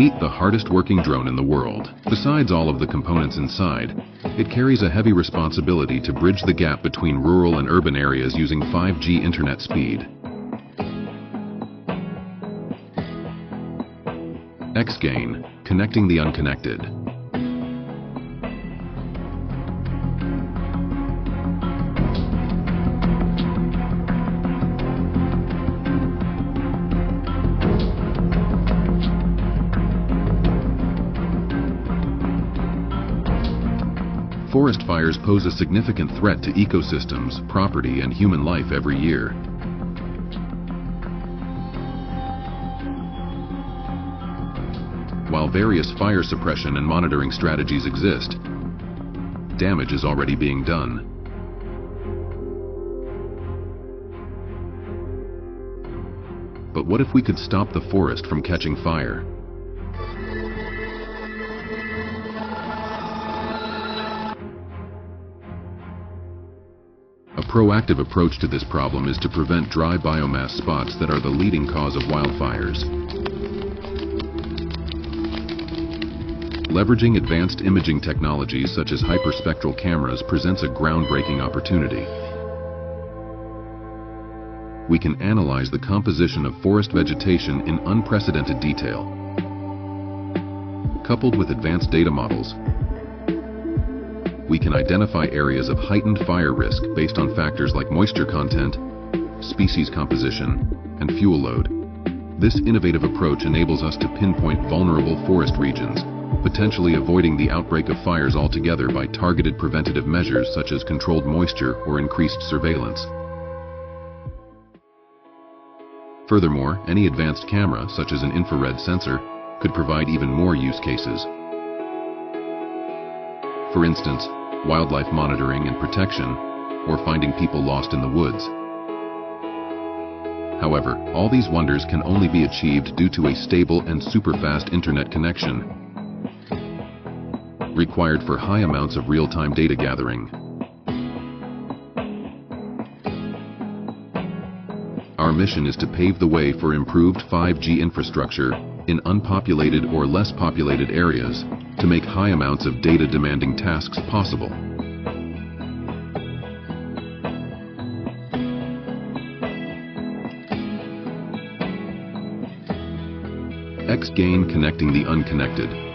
Meet the hardest working drone in the world. Besides all of the components inside, it carries a heavy responsibility to bridge the gap between rural and urban areas using 5G internet speed. XGain, connecting the unconnected. Forest fires pose a significant threat to ecosystems, property, and human life every year. While various fire suppression and monitoring strategies exist, damage is already being done. But what if we could stop the forest from catching fire? A proactive approach to this problem is to prevent dry biomass spots that are the leading cause of wildfires. Leveraging advanced imaging technologies such as hyperspectral cameras presents a groundbreaking opportunity. We can analyze the composition of forest vegetation in unprecedented detail. Coupled with advanced data models, we can identify areas of heightened fire risk based on factors like moisture content, species composition, and fuel load. This innovative approach enables us to pinpoint vulnerable forest regions, potentially avoiding the outbreak of fires altogether by targeted preventative measures such as controlled moisture or increased surveillance. Furthermore, any advanced camera, such as an infrared sensor, could provide even more use cases. For instance, wildlife monitoring and protection, or finding people lost in the woods. However, all these wonders can only be achieved due to a stable and super-fast internet connection, required for high amounts of real-time data gathering. Our mission is to pave the way for improved 5G infrastructure in unpopulated or less populated areas to make high amounts of data-demanding tasks possible. XGain, connecting the unconnected.